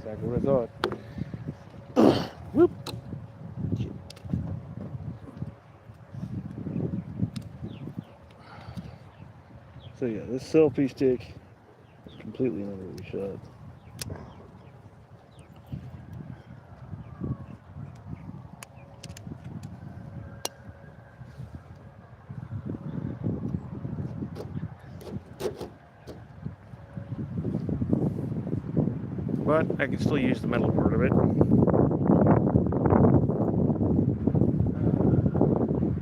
exactly what I thought. Whoop. So yeah, this selfie stick is completely under shut. But I can still use the metal part of it.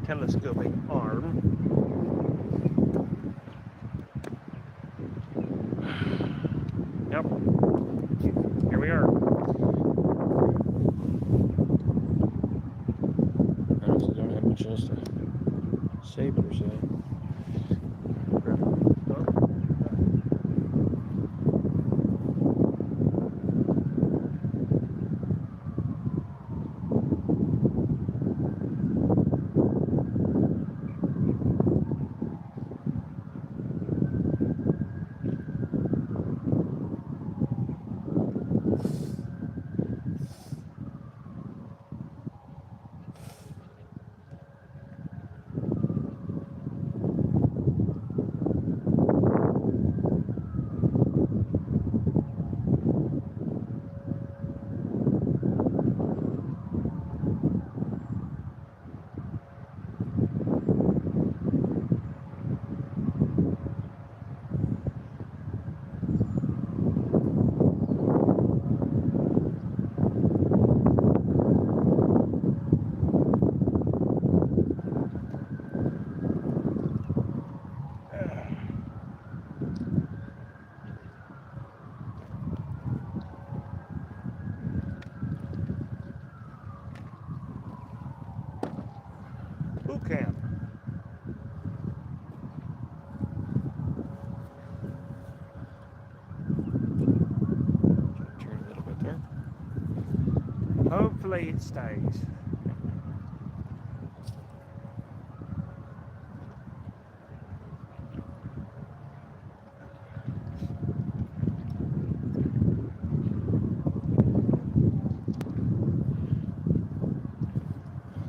Telescoping arm. Yep. Here we are. I honestly don't have much else to say per se. Boot camp. Turn a little bit there. Hopefully it stays.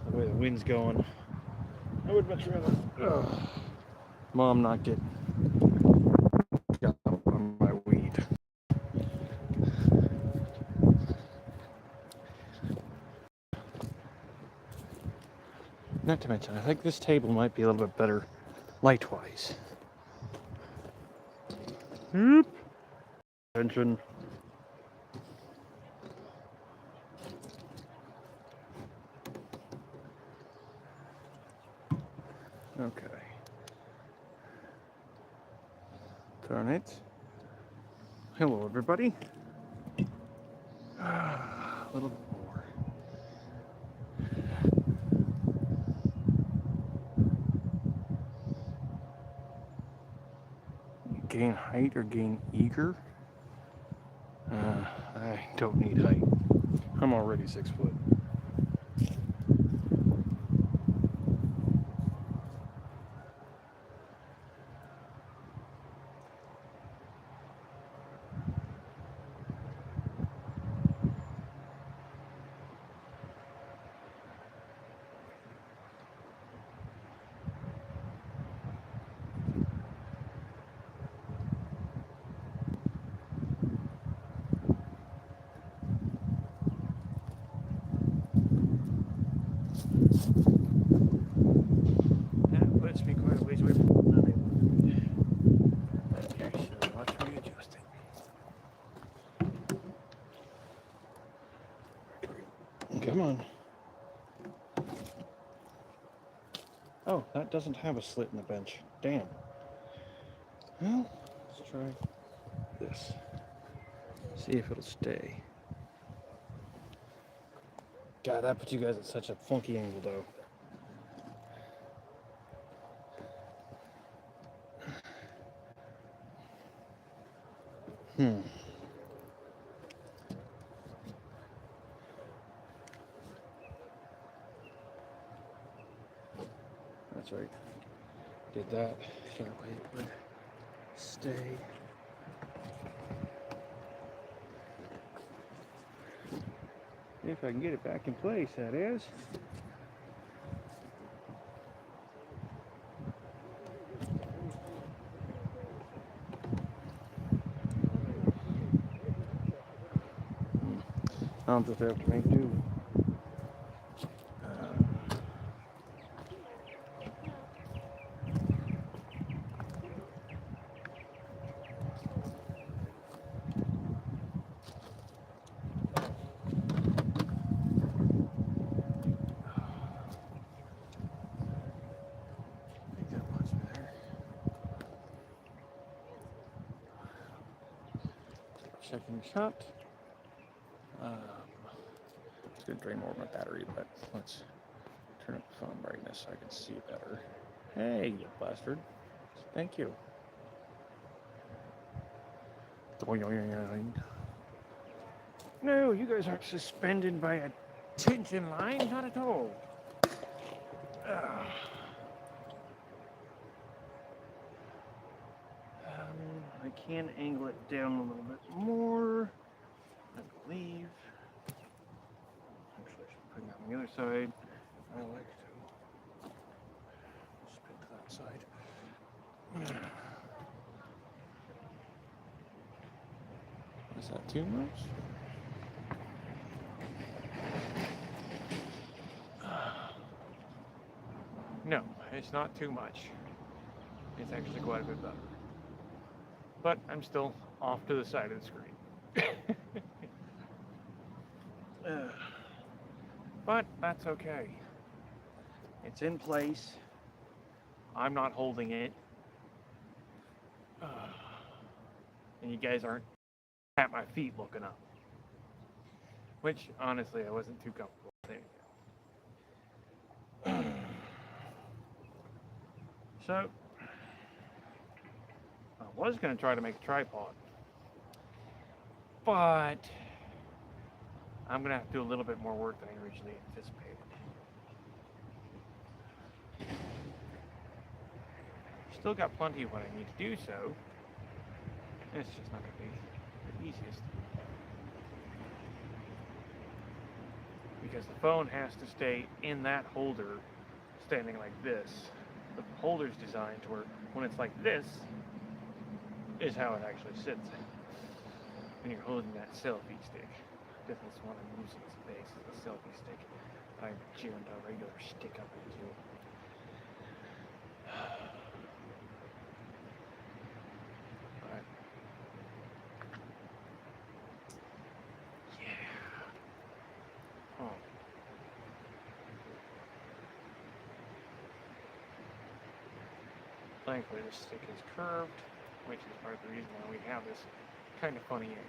The way the wind's going, I would much rather Mom not get got on my weed. Not to mention, I think this table might be a little bit better light-wise. Whoop. Attention. Okay. Turn it. Hello, everybody. A little bit more. Gain height or gain eager? I don't need height. I'm already 6 foot. That puts me quite a ways away from the okay, so watch me adjust it. Come on. Oh, that doesn't have a slit in the bench. Damn. Well, let's try this. See if it'll stay. God, that puts you guys at such a funky angle, though. That's right. Did that. That way it would stay. If I can get it back in place, that is. I'll just have to make do. Checking the shot. It's going to drain more of my battery, but let's turn up the phone brightness so I can see better. Hey, you bastard. Thank you. No, you guys aren't suspended by a tension line, not at all. I can angle it down a little bit more, I believe. Actually, I should put it on the other side. I like to spin to that side. Is that too much? No, it's not too much. It's actually quite a bit better. But I'm still off to the side of the screen. But that's okay. It's in place. I'm not holding it. And you guys aren't at my feet looking up. Which, honestly, I wasn't too comfortable with it. So, I was going to try to make a tripod. But I'm going to have to do a little bit more work than I originally anticipated. Still got plenty of what I need to do so. It's just not going to be the easiest. Because the phone has to stay in that holder, standing like this. The holder's designed to where when it's like this, is how it actually sits when you're holding that selfie stick. This is what I'm using as a base, as a selfie stick. I jammed a regular stick up into. But yeah. Oh. Thankfully, this stick is curved, which is part of the reason why we have this kind of funny angle.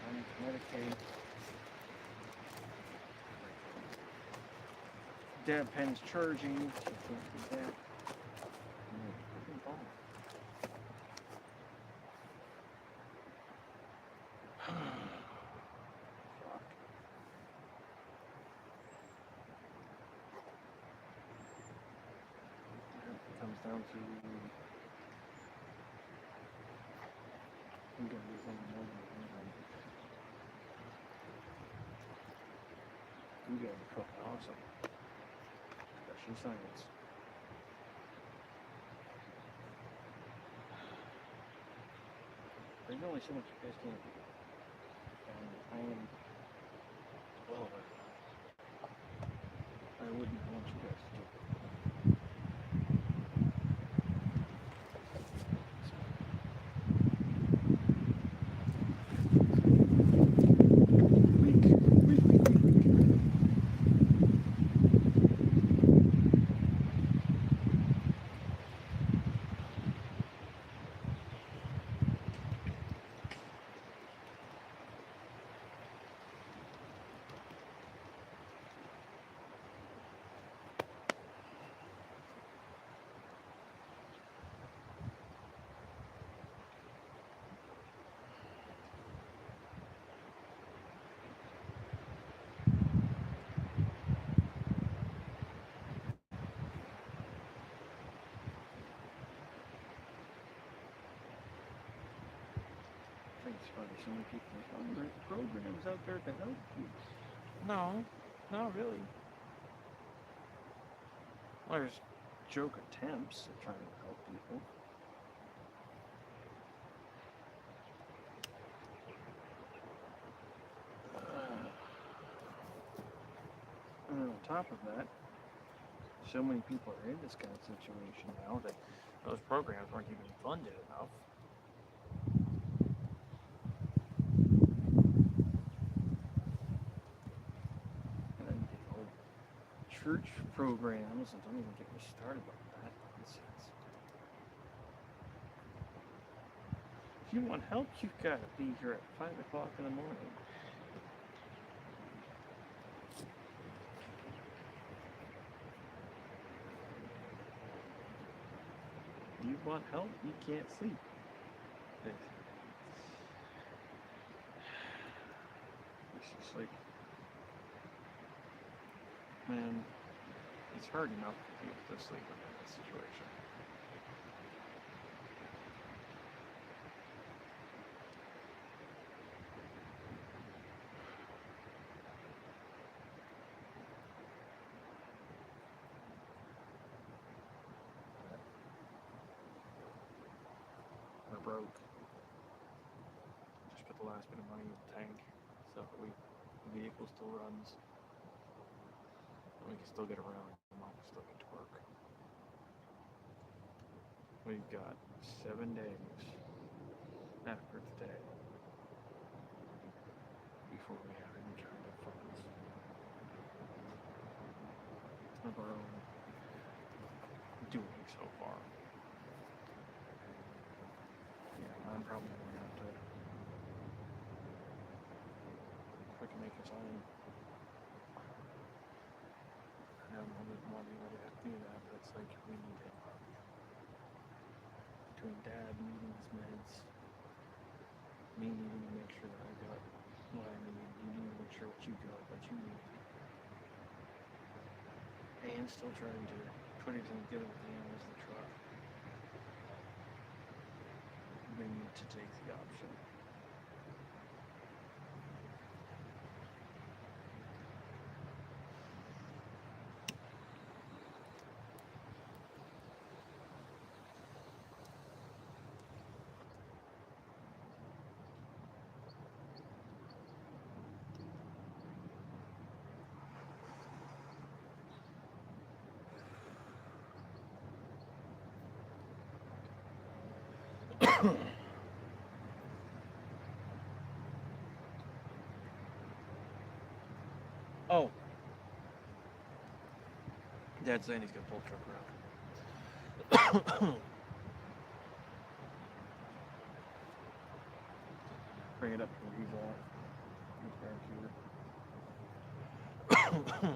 I need to medicate. Dad pen's charging. So can't do that. Comes down to I'm gonna do something more than you guys are fucking awesome. Especially science. There's only so much you guys can do. And I am well aware. I wouldn't want you guys to do it. so many people like, oh, there's programs out there to help you. No, not really. Well, there's joke attempts at trying to help people. And on top of that, so many people are in this kind of situation now that Those programs weren't even funded enough. and then the whole church programs, and don't even get me started on that nonsense. If you want help, you've got to be here at 5 o'clock in the morning. You want help? You can't sleep. It's just like, Man, it's hard enough for people to sleep in that situation. We're broke. Just put the last bit of money in the tank so the vehicle still runs. And we can still get around. And mom can still get to work. We've got 7 days after today before we have any kind of funds of our own doing so far. Yeah, I'm probably going to have to, if I can make a sign, I don't know that money would have to do that, but it's like we need it. Between Dad needing his meds, me needing to make sure that I got what I need, you need to make sure what you got, what you need. And still trying to put it together with the animals in the truck. We need to take the option. Oh. Dad's saying he's gonna pull the truck around. bring it up to where he's at. He's back here.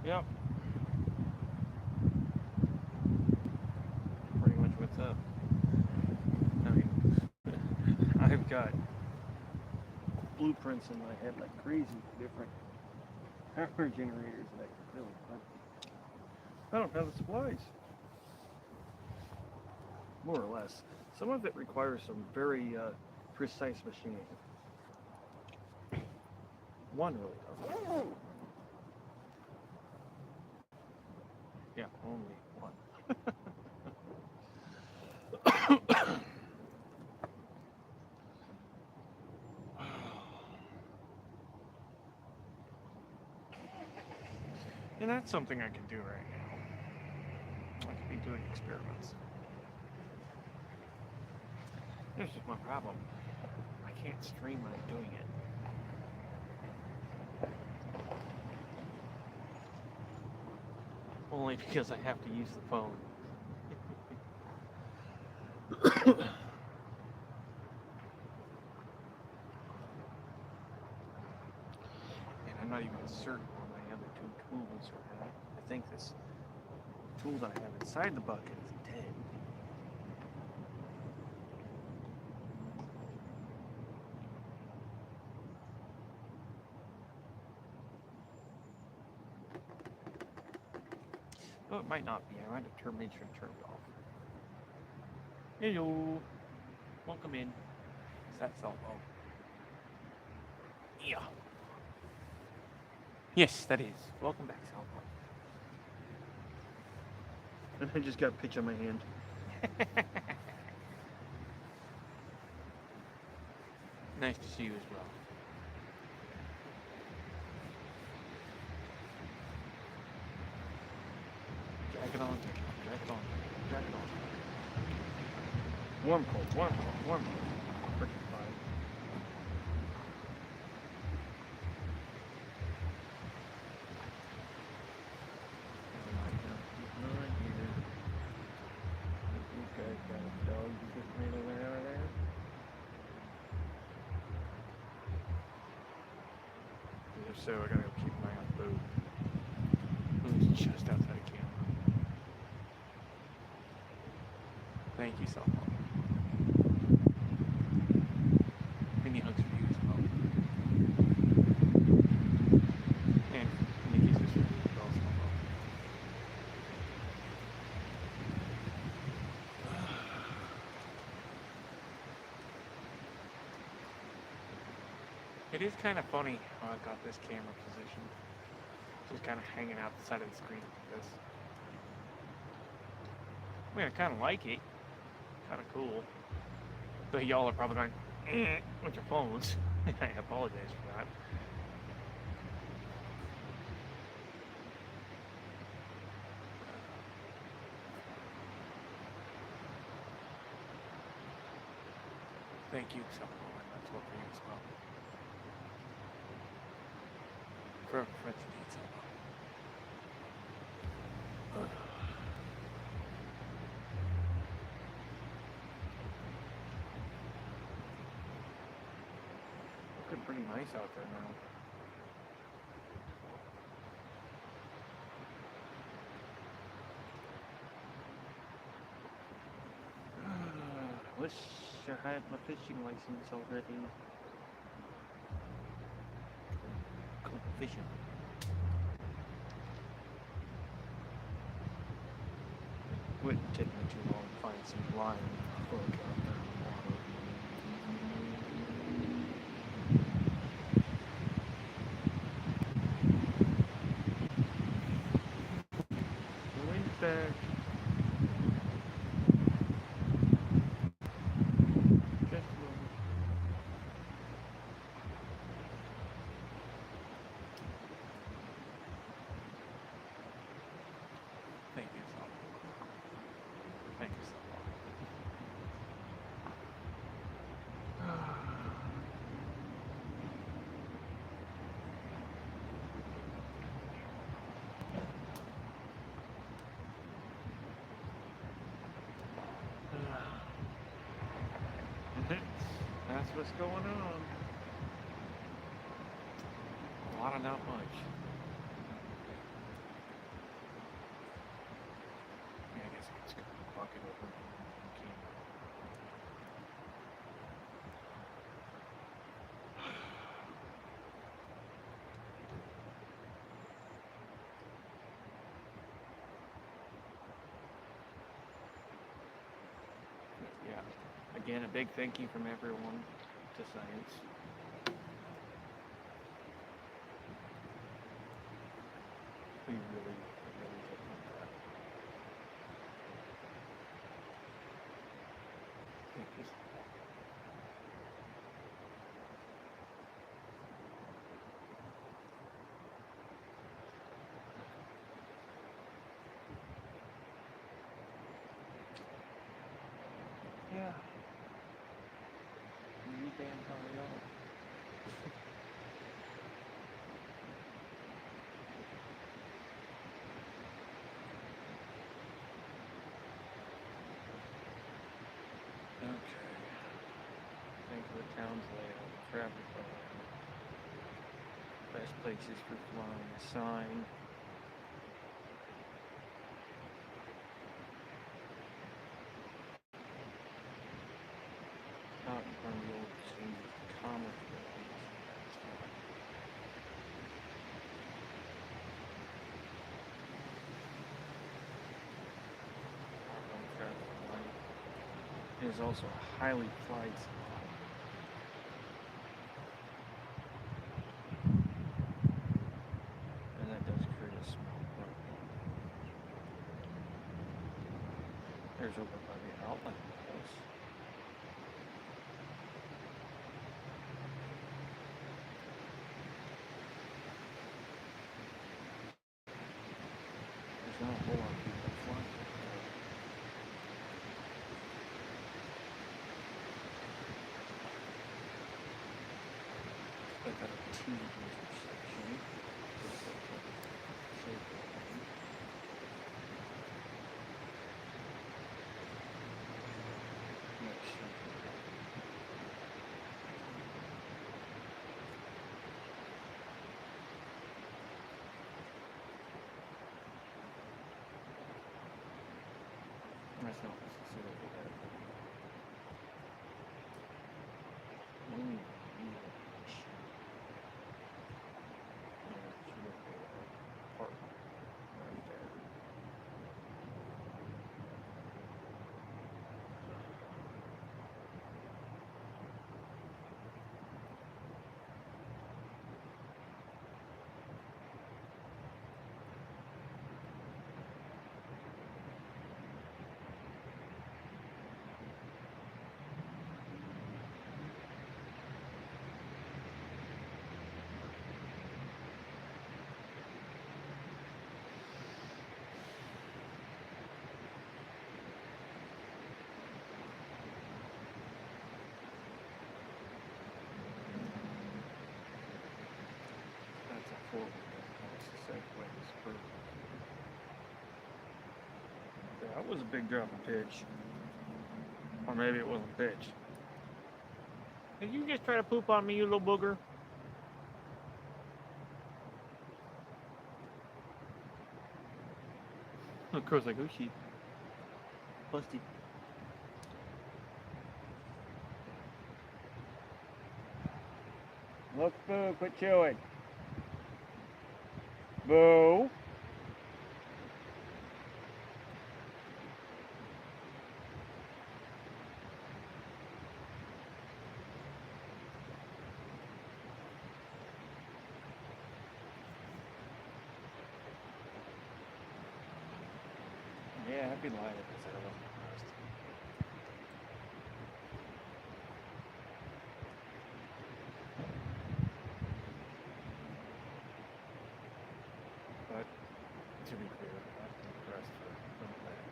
Yep. Pretty much what's up. I mean, I've got Blueprints in my head like crazy for different power generators that I can build, but I don't have the supplies. More or less. Some of it requires some very precise machining. One really doesn't. Yeah, only one. and that's something I can do right now. I could be doing experiments. This is my problem. I can't stream when I'm doing it. Only because I have to use the phone. And I'm not even certain where my other two tools are at. I think this tool that I have inside the bucket is Oh, it might not be. I might have make sure it turned off. Hello. Welcome in. Is that cell phone? Yeah. Yes, that is. Welcome back, cell And I just got a pitch on my hand. phone. Nice to see you as well. Drag it on, drag it on, drag it on. Warm cold, warm cold, warm cold. Freaking fine. These guys got a dog you just made over there. If so, I gotta go keep an eye on Boo. Boo's just outside of camp. Thank you, cell phone. Many hugs for you as well. And many kisses for you as well, cell phone. It is kind of funny how I got this camera positioned. Just kind of hanging out the side of the screen like this. I mean, I kind of like it. Kind of cool. But y'all are probably going, with your phones. I apologize for that. Thank you, cell phone. That's what for you as well. For friends need cell phone. Looking pretty nice out there now. Wish I had my fishing license already. Go fishing. Wouldn't take me too long to find some line before I got out there in the water. The wind's back. Just a moment. Thank you, cell phone. Thank you, cell phone. That's what's going on. A lot of not much. Yeah, I guess I can just walk it over. Okay. Yeah. Again, a big thank you from everyone to science. We really did that. Thank you. Yeah. You damn hurry up. Okay. Thank you for the town's layout, traffic layout. Best places for flying a sign. Out in front of the old commerce building. is also a highly flied salon. And that does create a small problem. There's over by the outlet house. There's not a whole lot of people flying. I got a T intersection. That's not necessarily that. Park right there. That's a four-wheeler. That's the Segway's perfect. That was a big drop of pitch. Or maybe it wasn't pitch. Did you just try to poop on me, you little booger? Of course, like, oh, she busted. Look, Boo, quit chewing. Boo. Yeah, I'd be lying if I said I wasn't impressed. But to be clear, I'm impressed for that.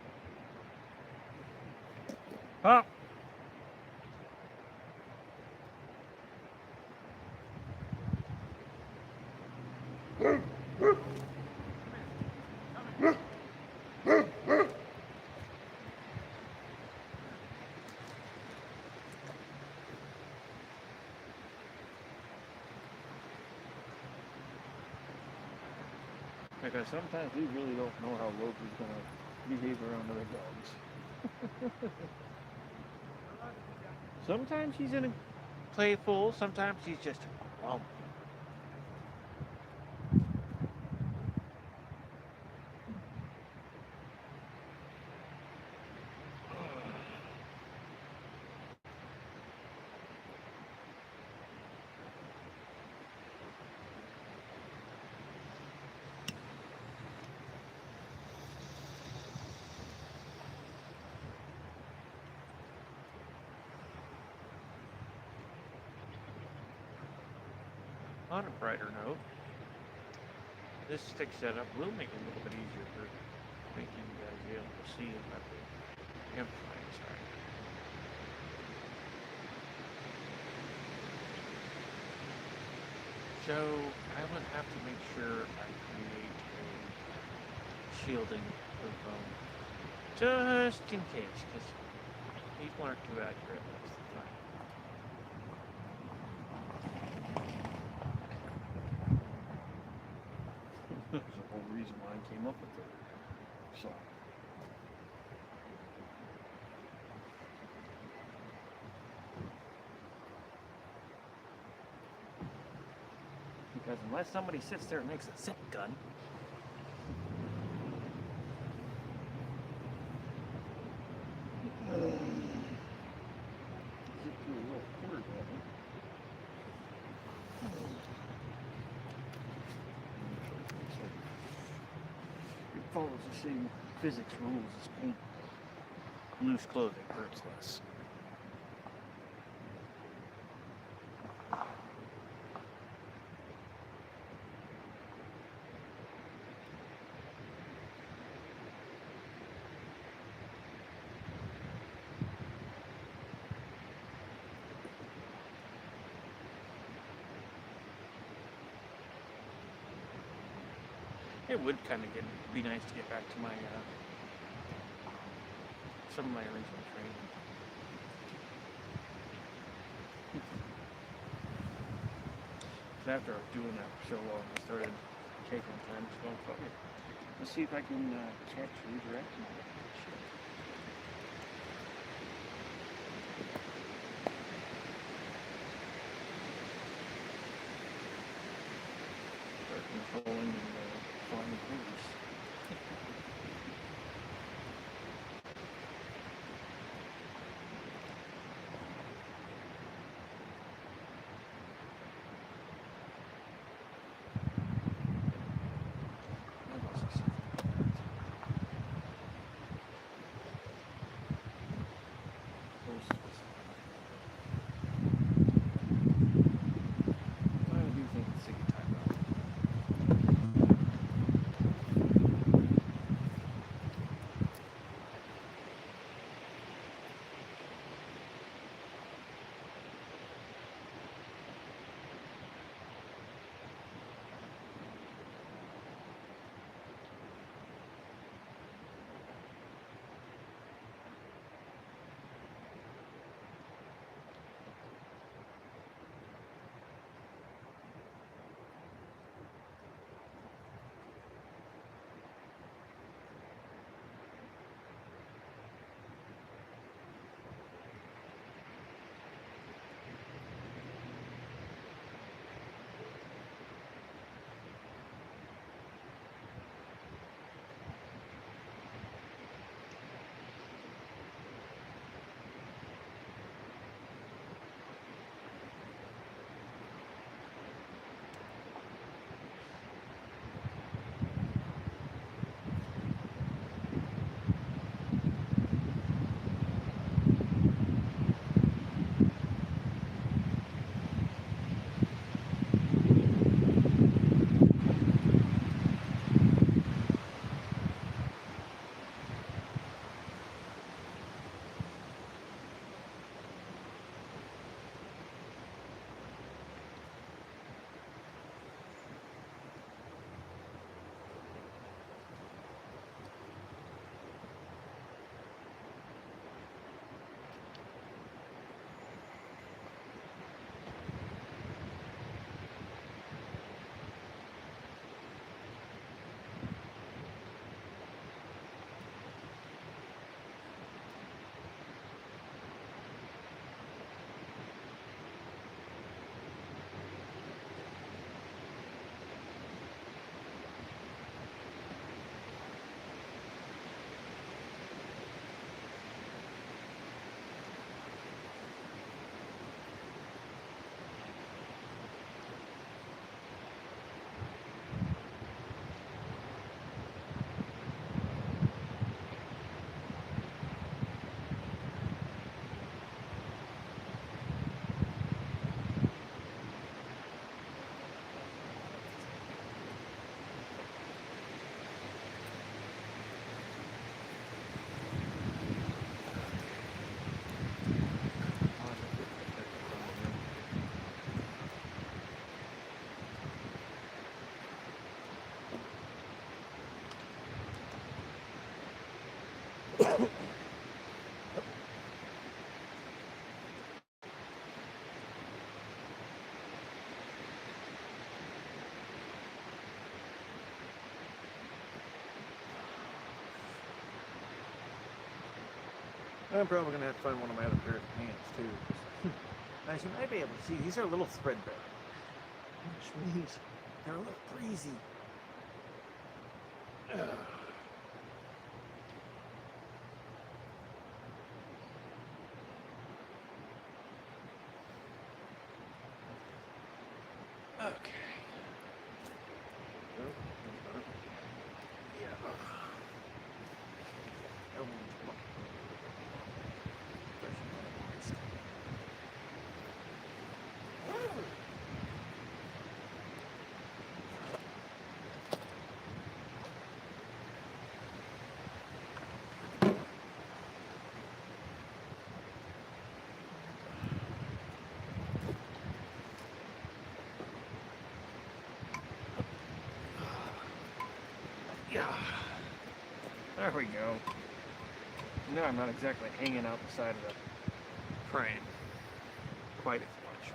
Huh? Because sometimes we really don't know how Loki's gonna behave around other dogs. Sometimes he's in a playful, sometimes he's just a grump. On a brighter note, this stick setup will make it a little bit easier for making you guys be able to see about the amplifying side. So I would have to make sure I create a shielding for the phone, just in case, because these aren't too accurate most of the time. That's the whole reason why I came up with it. So. Because unless somebody sits there and makes a zip gun, follows the same physics rules as paint. Loose clothing hurts less. It would kind of be nice to get back to my some of my original training. Because after I was doing that for so long, I started taking time to go, fuck it. Let's see if I can catch redirect. Start controlling and flying course. I'm probably going to have to find one of my other pair of pants too. As you might be able to see, these are a little threadbare, which means they're a little breezy. Okay. Yeah. There we go. Now I'm not exactly hanging out the side of the frame quite as much.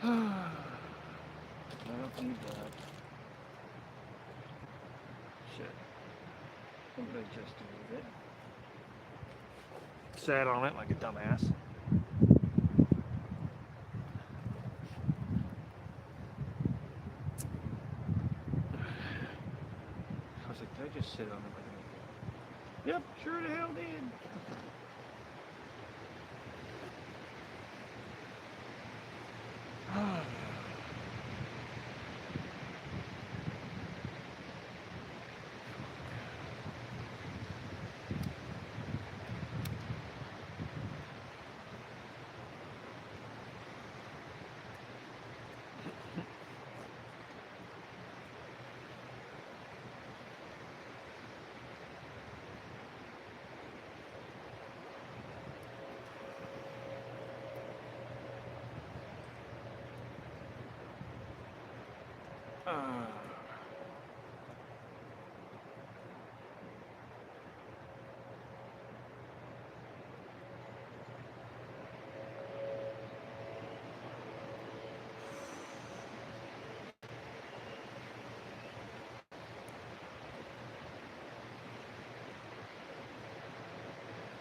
I don't need that. Shit. What did I just do with it? Sat on it like a dumbass. I was like, did I just sit on it like an idiot? Yep, sure the hell did.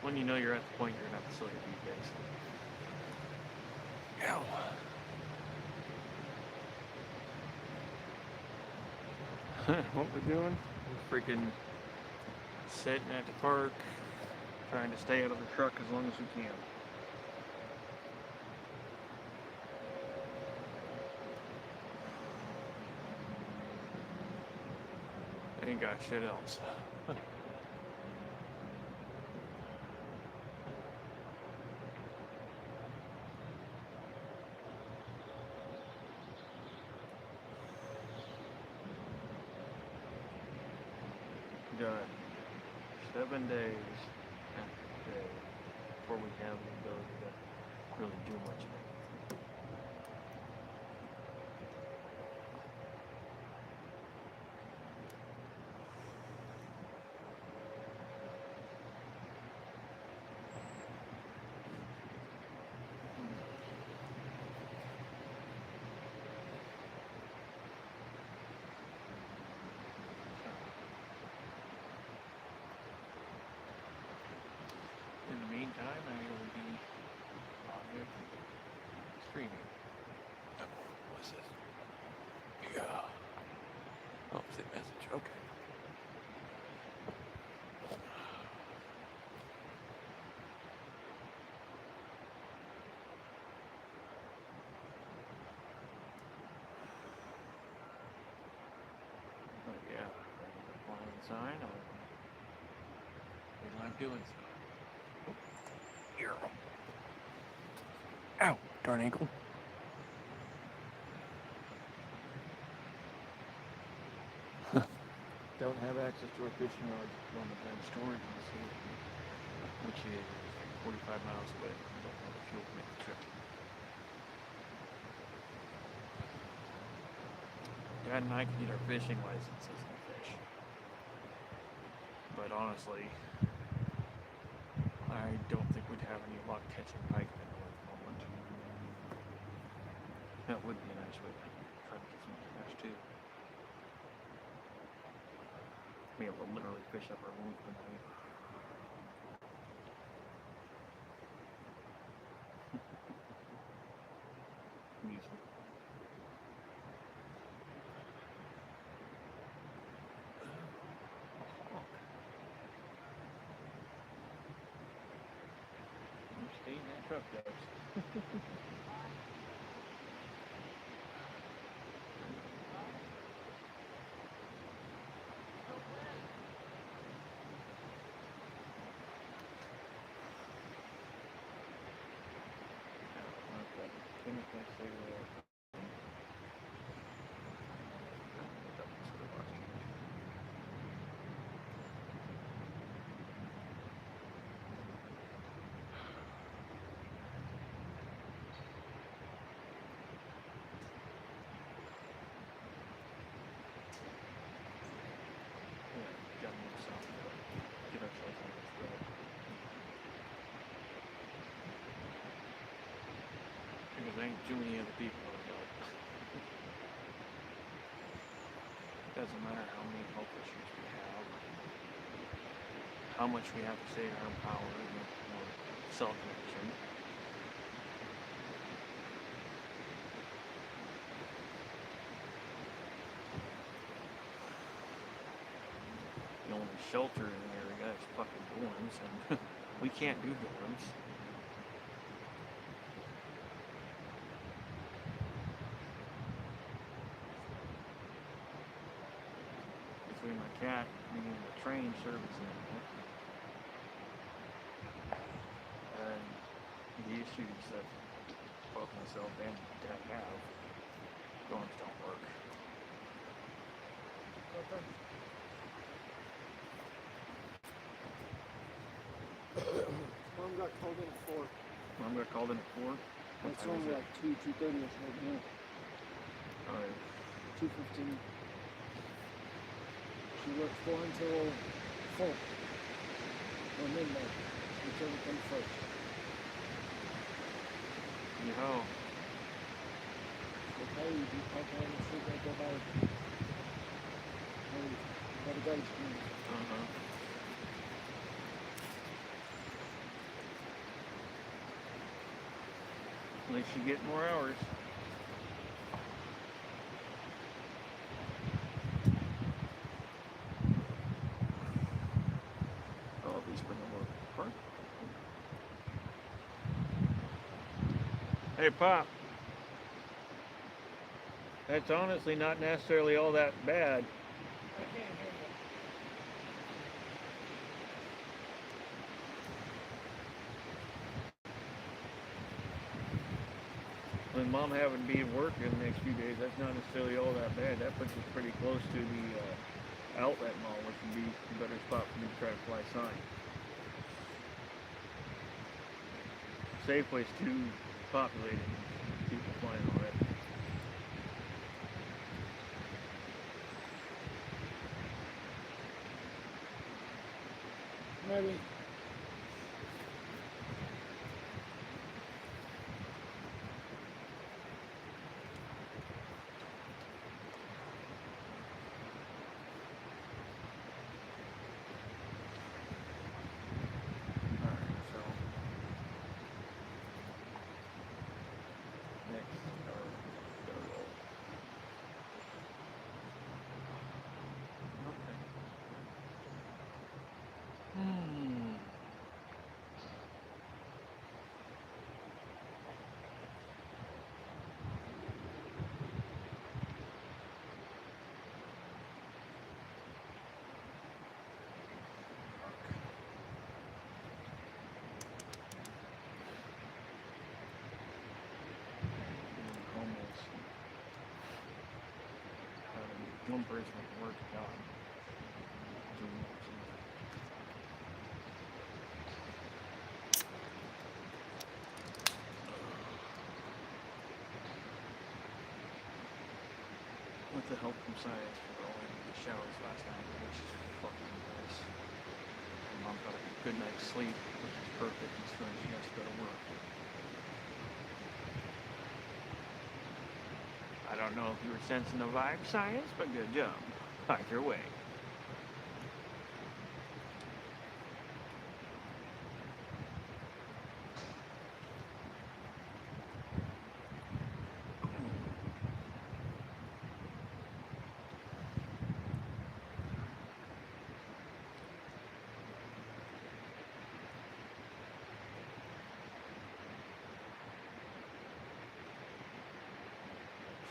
When you know you're at the point you're gonna have to sell your BJs. Ow. What we're doing? We're freaking sitting at the park, trying to stay out of the truck as long as we can. Ain't got shit else. Got 7 days after today before we have the ability to really do much of it. In the meantime, I will be on here streaming. What's this? Yeah. Oh, send message. Okay. Oh yeah. Flying sign. I'm doing so. Here. Ow, darn ankle. Don't have access to our fishing rods. On the bed storage facility, which is 45 miles away. I don't have the fuel to make the trip. Dad and I can get our fishing licenses and fish. But honestly, I don't think we'd have any luck catching pike at the moment. That would be a nice way to try to get some cash too. Be able to literally fish up our own for money. Music. Stay in that truck, guys. Finish my cigarette. there ain't too many other people that'll help. Doesn't matter how many health issues we have, how much we have to say in our own power or self-connection. The only shelter in the area is fucking dorms, and we can't do dorms. Between my cat being the train service animal and the issues that both myself and Dad have, dorms don't work. Mom got called in at 4. Mom got called in at 4. It's only like 2:30 right now. Alright. 2:15. She works 4 until 4. Or midnight. Whichever comes first. Yo. Okay, you pop on and sleep like go by. Hey, by the guy's screen. Uh-huh. At least you get more hours. Oh, at least bring them more park. Hey, Pop. That's honestly not necessarily all that bad. I can't hear you. With Mom having to be at work in the next few days, that's not necessarily all that bad. That puts us pretty close to the outlet mall, which would be a better spot for me to try to fly sign. Safeway's too populated. People flying already. Maybe. Alright, so next gotta roll. Okay. Almost. One person can work it out. With the help from science for all the showers last night, which is fucking nice. Mom got a good night's sleep, which is perfect, and so she has to go to work. I don't know if you were sensing the vibe, science, but good job. Either way.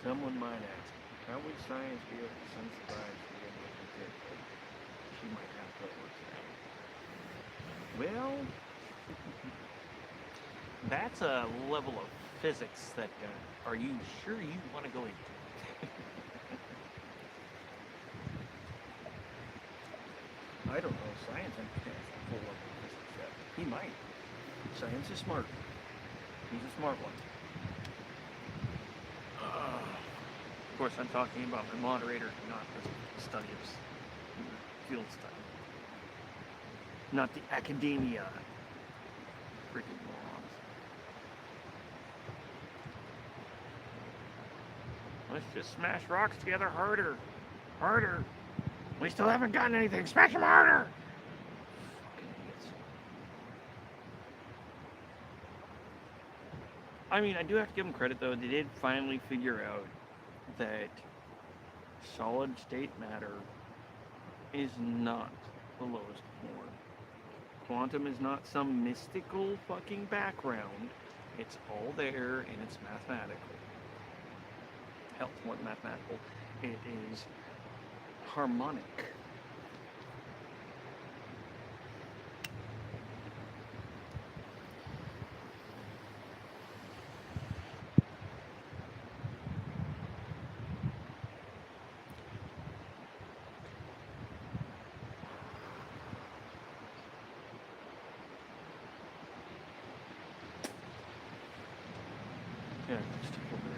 Someone might ask, how would science be able to sense the vibes to be able to predict that she might have to work today? Well, that's a level of physics that, are you sure you want to go into? I don't know if science understands the full level of physics yet. He might. Science is smart. He's a smart one. Of course, I'm talking about my moderator, not the study of field study. Not the academia. Freaking morons. Let's just smash rocks together harder. Harder. We still haven't gotten anything. Smash them harder. Fucking idiots. I mean, I do have to give them credit, though. They did finally figure out that solid state matter is not the lowest form. Quantum is not some mystical fucking background. It's all there and it's mathematical. Hell, it's more than mathematical. It is harmonic. Yeah, just take over there.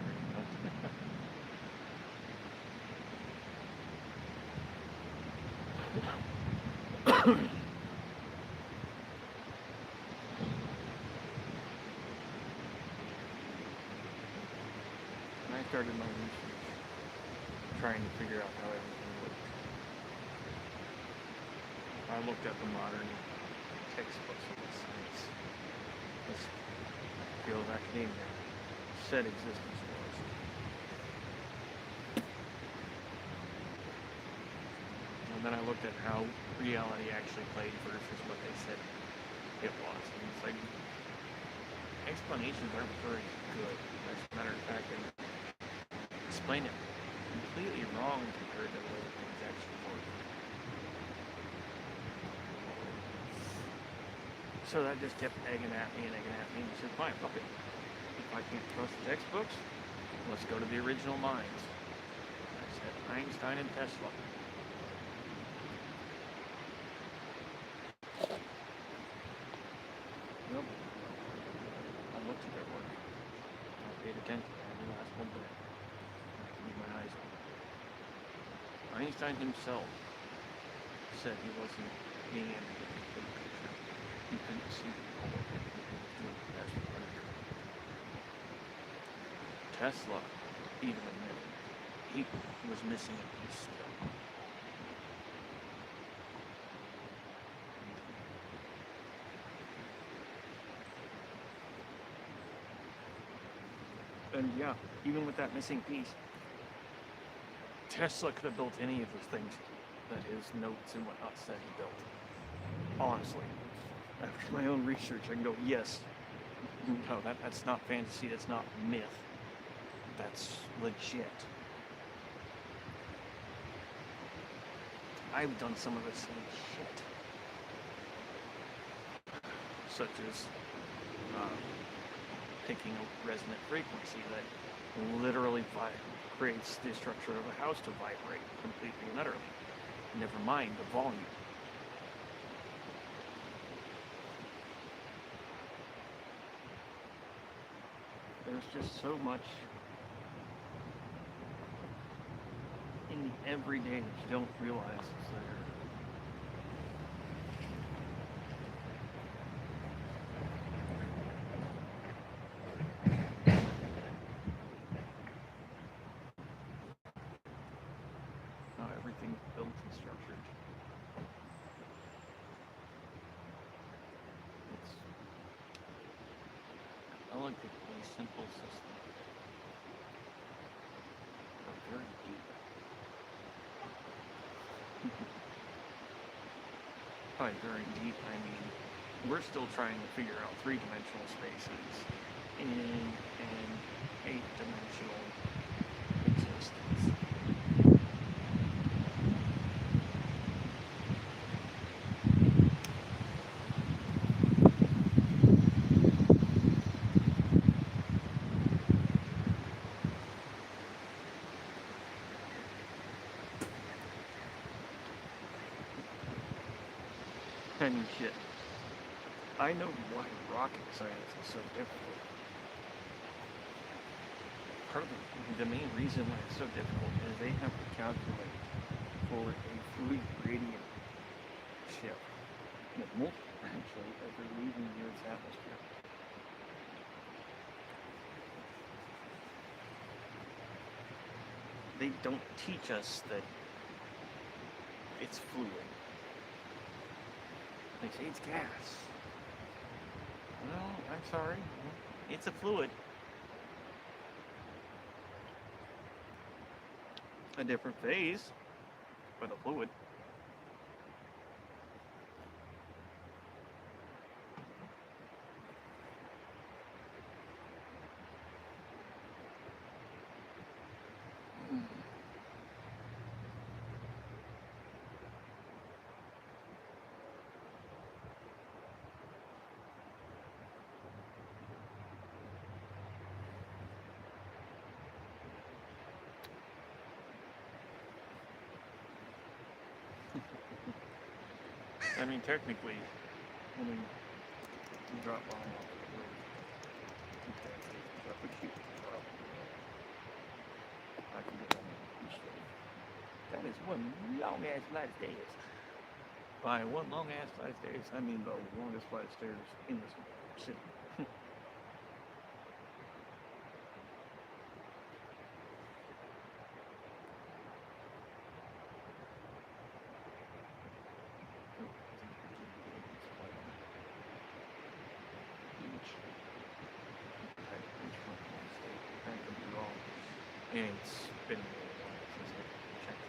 When I started my research, trying to figure out how everything worked, I looked at the modern textbooks of science. This field of academia said existence was. And then I looked at how reality actually played versus what they said it was. And it's like, explanations aren't very good. As a matter of fact, they explain it completely wrong compared to the way things actually work. So that just kept egging at me. And I said, fine, fuck it. If I can't trust the textbooks, let's go to the original minds. I said Einstein and Tesla. Nope. I looked at their work. I paid attention to every last one bit. I could keep my eyes on. Einstein himself said he wasn't being able to get the picture. He couldn't see the whole thing. That's the picture. Tesla even admitted he was missing a piece still. And yeah, even with that missing piece, Tesla could have built any of those things that his notes and whatnot said he built. Honestly. After my own research, I can go, yes. No, that's not fantasy, that's not myth. That's legit. I've done some of the same shit. Such as picking a resonant frequency that literally creates the structure of a house to vibrate completely and utterly. Never mind the volume. There's just so much in the everyday that you don't realize is there. How everything's built and structured. It's elegantly simple system, but very deep. By very deep, I mean we're still trying to figure out three-dimensional spaces in an eight-dimensional existence. I mean, shit. I know why rocket science is so difficult. Part of the main reason why it's so difficult is they have to calculate for a fluid gradient shift. Multiple, actually, as they're leaving the Earth's atmosphere. they don't teach us that it's fluid. They say it's gas. Well, I'm sorry. It's a fluid. A different phase, but a fluid. I mean, technically, when we drop bomb off the roof, we shoot the drop. I can get on the stove. That is one long ass flight of stairs. By one long ass flight of stairs, I mean the longest flight of stairs in this city. And it's been a little while since I checked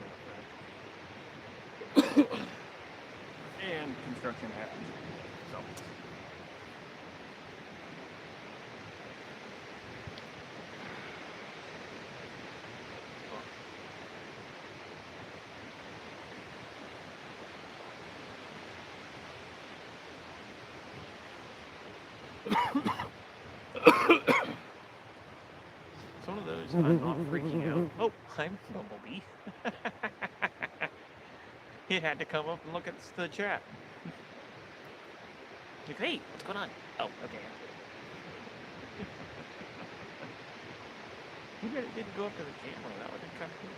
that. And construction happens. So. It's one of those I'm not freaking out. Oh, I'm Bumblebee. He had to come up and look at the chat. Like, hey, what's going on? Oh, okay. He didn't go up to the camera. That would have been kind of cool.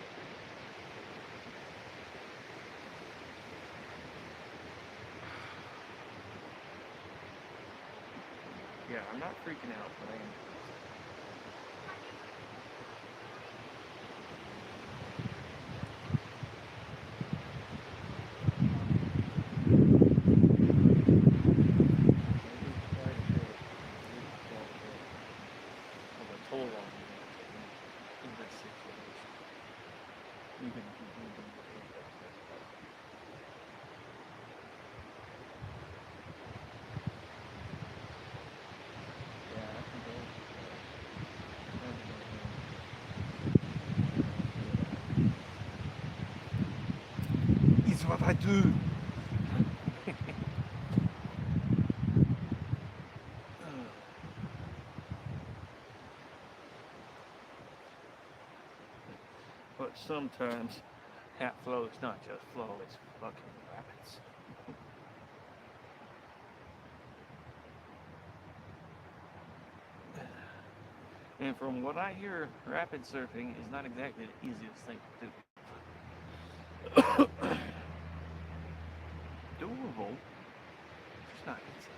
Yeah, I'm not freaking out, but I am. It's what I do. But sometimes that flow is not just flow, it's fucking rapids. And from what I hear, rapid surfing is not exactly the easiest thing to do. Doable, it's not easy.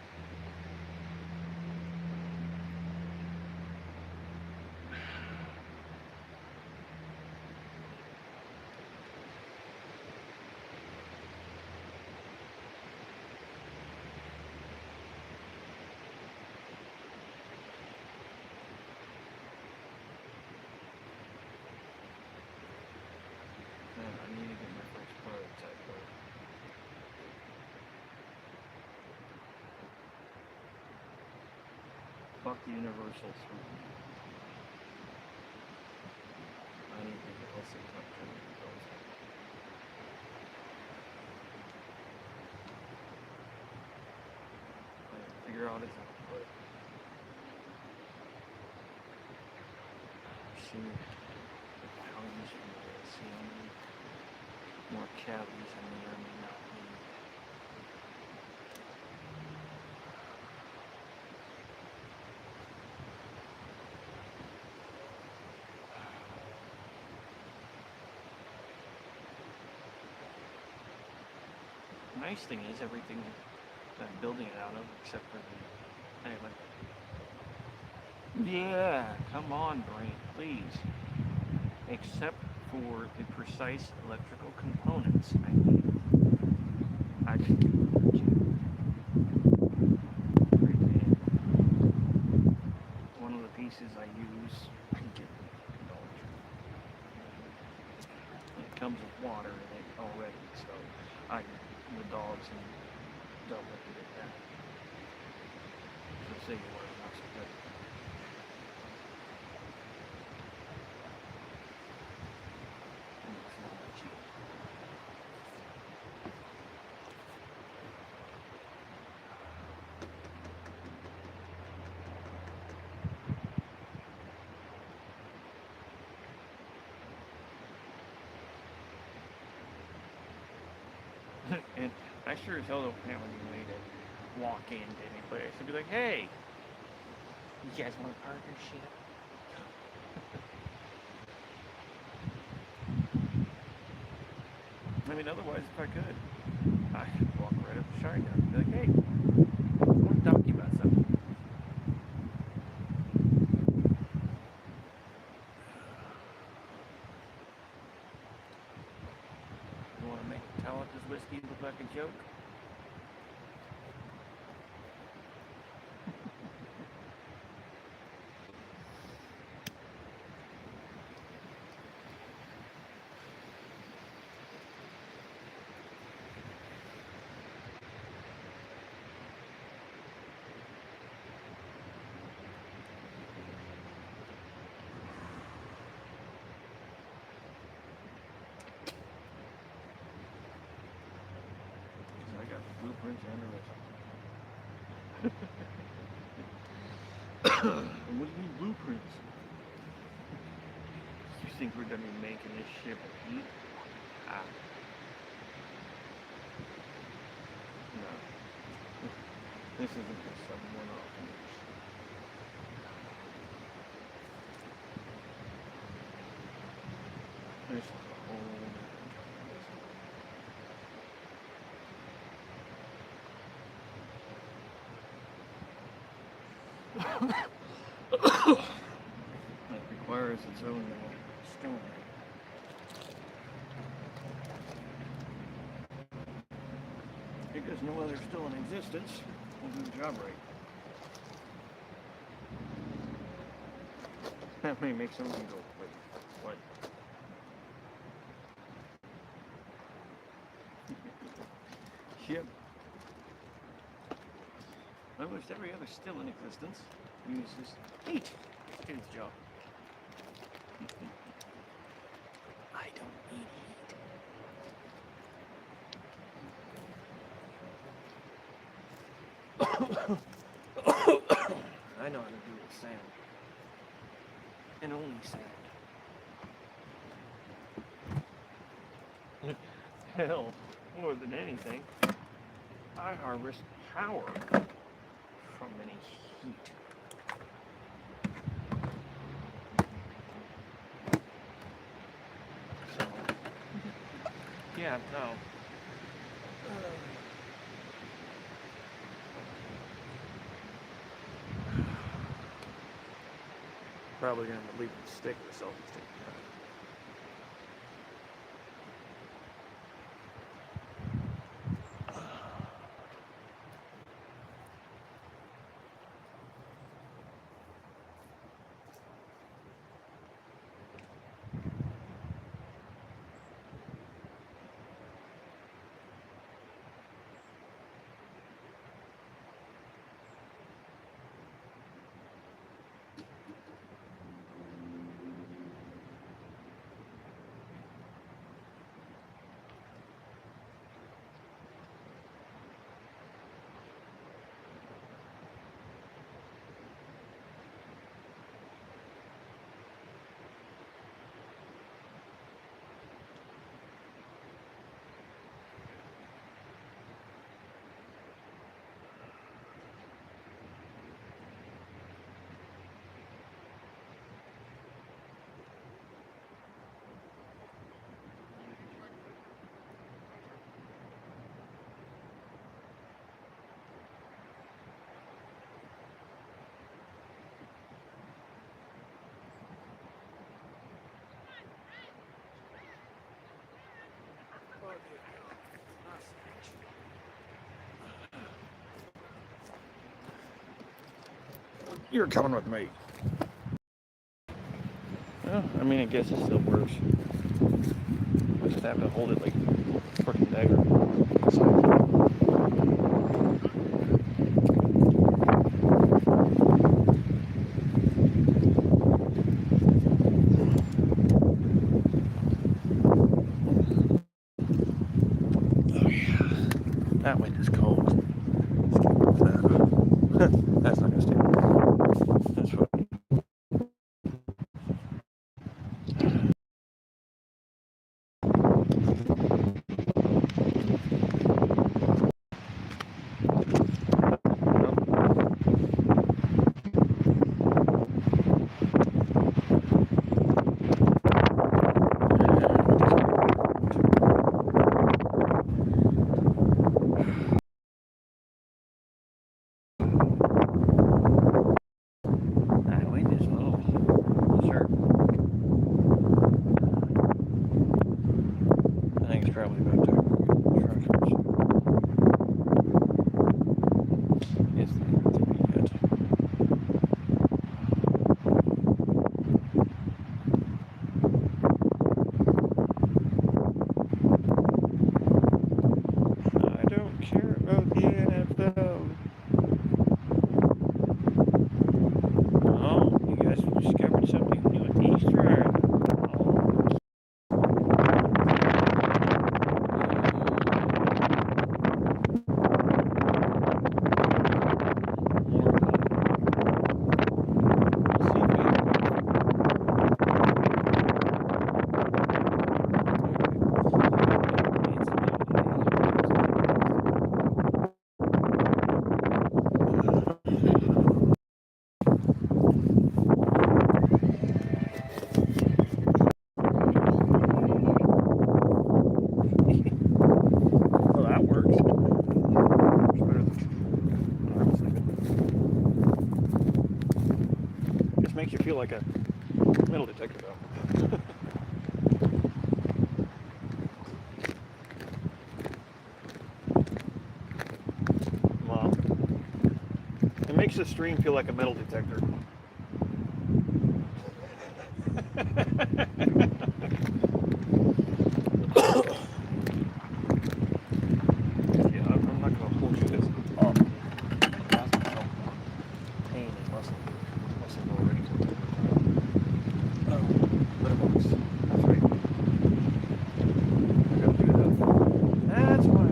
Man, I need to get my first prototype though. Fuck the Universal 3. I need to get this thing up to those. Figure out its output. See the values from this, see how many more cavities I may or may not need. The nice thing is everything that I'm building it out of, except for the anyway. Yeah, come on, brain, please. Except for the precise electrical components I need. I can do freaking one of the pieces I use. I can get Dollar Tree. It comes with water in it already, so I the dogs and don't let me get that. So say you want to not so good. And it's not that cheap. And I sure as hell don't have any way to walk into any place and be like, hey, you guys want a partnership? I mean, otherwise, if I could, I could walk right up to Shinedown and be like, hey, I want to talk to you about something. You want to make tell it this whiskey look like a joke? Because I got the blueprints and the rest. And what do you mean blueprints? You think we're gonna be making this ship heat? Ah. No. This isn't just some one-off use. This is a whole different that requires its own story. Because no other still in existence will do the job right. That may make some of you go, wait, what? Ship. I wish every other still in existence uses heat to do its job. I don't need heat. I know how to do with sand. And only sand. Hell, more than anything, I harvest power from any heat. So, yeah, no. Probably gonna leave the stick or something. You're coming with me. Well, I mean, I guess it still works. I just have to hold it like a freaking dagger. Oh yeah, that wind is cold. Let's get rid of that. That's not gonna stay. That's what. That wind is low. Sure. I think it's probably about time for truckers. It's not even 3 yet. I don't care about the NFL. Oh, you guys discovered something new at Easter Island. Well, that works. It's better than I was thinking. Just makes you feel like a metal detector, though. Mom. It makes the stream feel like a metal detector. Yeah, I'm not gonna hold you this up. Pain and muscle already. Oh, letterbox. That's right. I gotta do that. That's why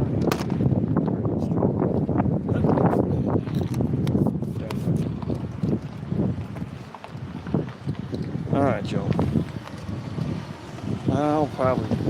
All right, Joe. I'll probably